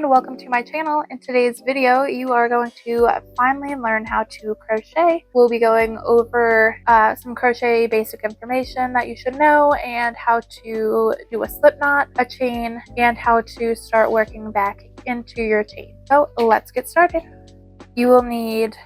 and welcome to my channel. In today's video, you are going to finally learn how to crochet. We'll be going over some crochet basic information that you should know and how to do a slip knot, a chain, and how to start working back into your chain. So let's get started. You will need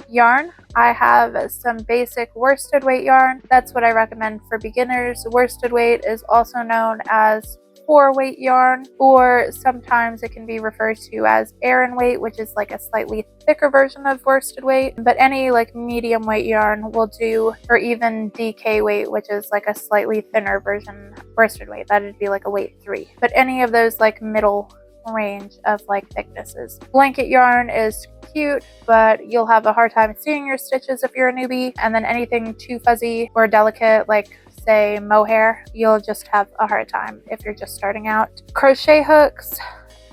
yarn. I have some basic worsted weight yarn. That's what I recommend for beginners. Worsted weight is also known as 4-weight yarn, or sometimes it can be referred to as Aran weight, which is like a slightly thicker version of worsted weight, but any like medium weight yarn will do, or even DK weight, which is like a slightly thinner version of worsted weight. That'd be like a weight 3, but any of those like middle range of like thicknesses. Blanket yarn is cute, but you'll have a hard time seeing your stitches if you're a newbie, and then anything too fuzzy or delicate like say mohair, you'll just have a hard time if you're just starting out. Crochet hooks,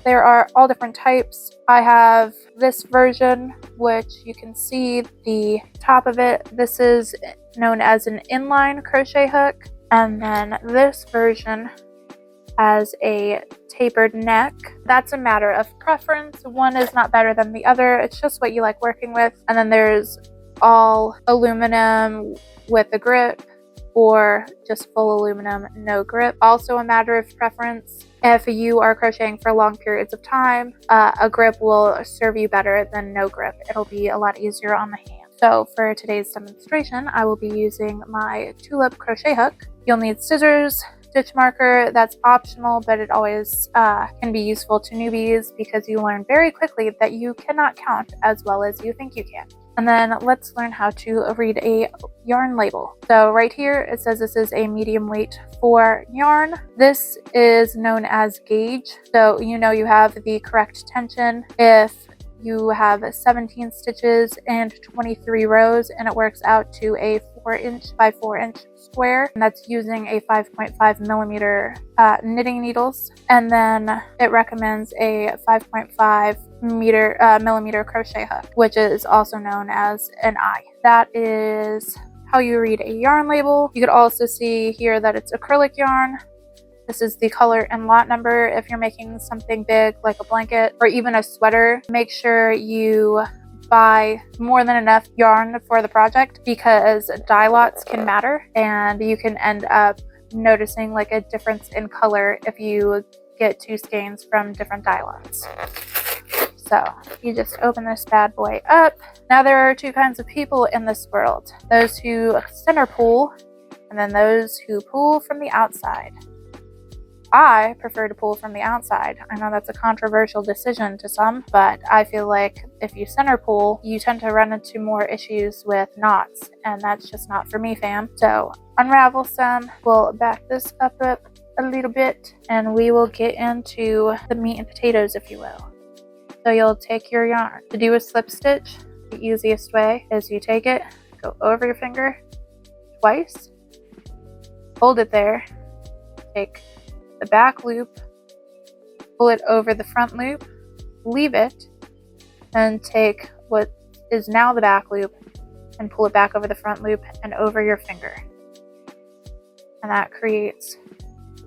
there are all different types. I have this version, which you can see the top of it. This is known as an inline crochet hook, and then this version has a tapered neck. That's a matter of preference. One is not better than the other. It's just what you like working with. And then there's all aluminum with a grip, or just full aluminum, no grip. Also a matter of preference. If you are crocheting for long periods of time, a grip will serve you better than no grip. It'll be a lot easier on the hand. So for today's demonstration, I will be using my tulip crochet hook. You'll need scissors, stitch marker. That's optional, but it always can be useful to newbies because you learn very quickly that you cannot count as well as you think you can. And then let's learn how to read a yarn label. So right here, it says this is a medium weight for yarn. This is known as gauge. So you know you have the correct tension if you have 17 stitches and 23 rows, and it works out to a 4" by 4" square, and that's using a 5.5 millimeter knitting needles. And then it recommends a 5.5 millimeter crochet hook, which is also known as an eye. That is how you read a yarn label. You could also see here that it's acrylic yarn. This is the color and lot number. If you're making something big like a blanket or even a sweater, make sure you buy more than enough yarn for the project, because dye lots can matter and you can end up noticing like a difference in color if you get 2 skeins from different dye lots. So you just open this bad boy up. Now there are 2 kinds of people in this world: those who center pull and then those who pull from the outside. I prefer to pull from the outside. I know that's a controversial decision to some, but I feel like if you center pull, you tend to run into more issues with knots, and that's just not for me, fam. So unravel some. We'll back this up a little bit, and we will get into the meat and potatoes, if you will. So you'll take your yarn. To do a slip stitch, the easiest way is you take it, go over your finger twice, hold it there, take the back loop, pull it over the front loop, leave it, and take what is now the back loop and pull it back over the front loop and over your finger. And that creates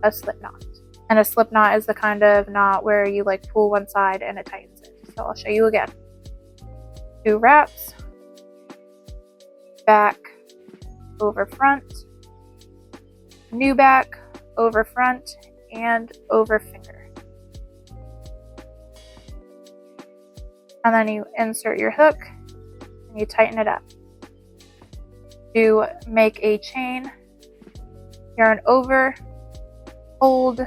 a slip knot. And a slip knot is the kind of knot where you like pull one side and it tightens it. So I'll show you again. 2 wraps, back over front, new back over front, and over finger. And then you insert your hook and you tighten it up. To make a chain, yarn over, hold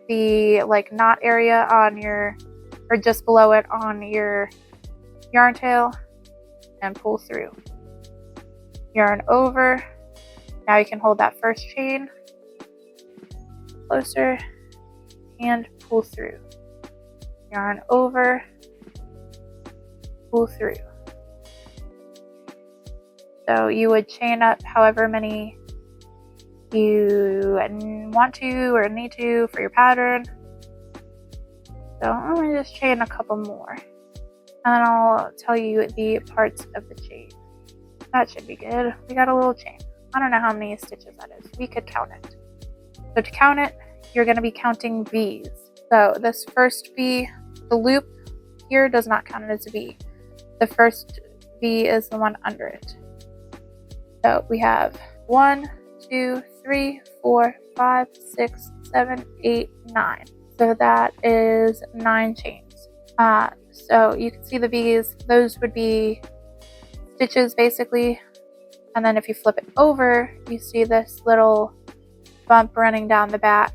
the like knot area on your, or just below it on your yarn tail, and pull through. Yarn over. Now you can hold that first chain closer and pull through. Yarn over, pull through. So you would chain up however many you want to or need to for your pattern. So I'm going to just chain a couple more, and then I'll tell you the parts of the chain. That should be good. We got a little chain. I don't know how many stitches that is. We could count it. So to count it, you're going to be counting V's. So this first V The loop here does not count as a V. The first V is the one under it. So we have 1, 2, 3, 4, 5, 6, 7, 8, 9. So that is 9 chains. So you can see the V's, those would be stitches basically. And then if you flip it over, you see this little bump running down the back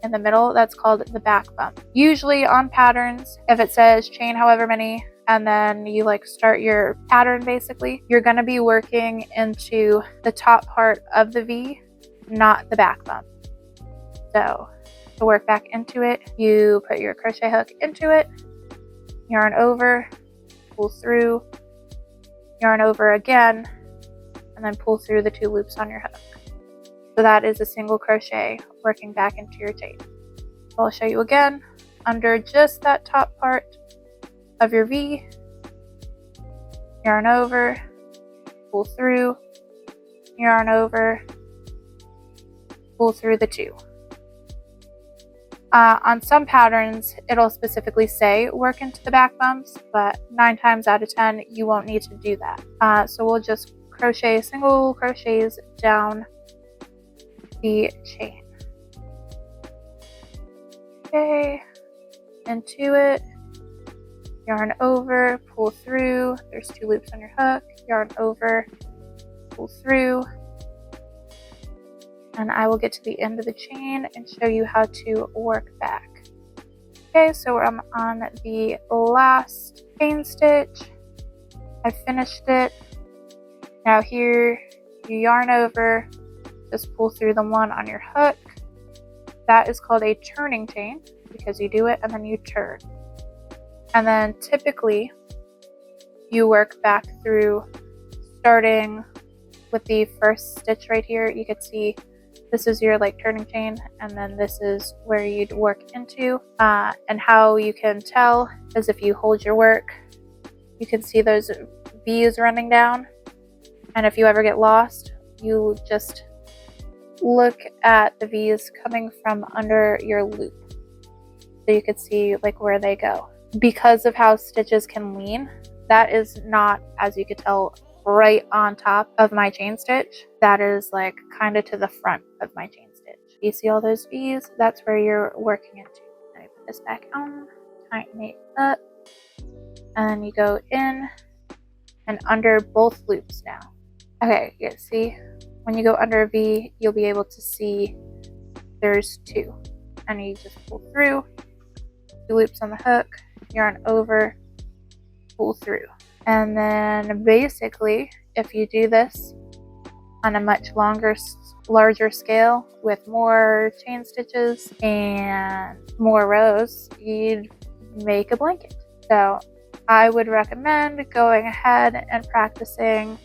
in the middle. That's called the back bump. Usually on patterns, if it says chain however many, and then you like start your pattern basically, you're going to be working into the top part of the V, not the back bump. So to work back into it, you put your crochet hook into it, yarn over, pull through, yarn over again, and then pull through the 2 loops on your hook. So that is a single crochet working back into your chain. So I'll show you again. Under just that top part of your V, yarn over, pull through, yarn over, pull through the 2. On some patterns, it'll specifically say work into the back bumps, but 9 times out of 10, you won't need to do that. So we'll just crochet single crochets down the chain. Okay, into it, yarn over, pull through, there's 2 loops on your hook, yarn over, pull through, and I will get to the end of the chain and show you how to work back. Okay, so I'm on the last chain stitch. I finished it. Now here, you yarn over, just pull through the one on your hook. That is called a turning chain because you do it and then you turn. And then typically you work back through starting with the first stitch right here. You could see this is your like turning chain, and then this is where you'd work into. And how you can tell is if you hold your work, you can see those V's running down. And if you ever get lost, you just look at the V's coming from under your loop. So you could see like where they go. Because of how stitches can lean, that is not, as you could tell, right on top of my chain stitch. That is like kind of to the front of my chain stitch. You see all those V's? That's where you're working into. Let me put this back on, tighten it up, and then you go in and under both loops now. Okay, you see, when you go under a V, you'll be able to see there's 2. And you just pull through, 2 loops on the hook, yarn over, pull through. And then basically, if you do this on a much larger scale with more chain stitches and more rows, you'd make a blanket. So I would recommend going ahead and practicing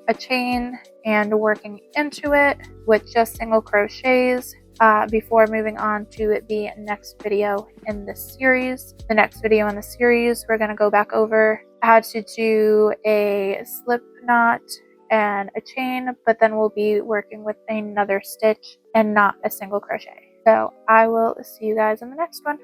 a chain and working into it with just single crochets before moving on to the next video in this series. The next video in the series, we're going to go back over how to do a slip knot and a chain, but then we'll be working with another stitch and not a single crochet. So I will see you guys in the next one.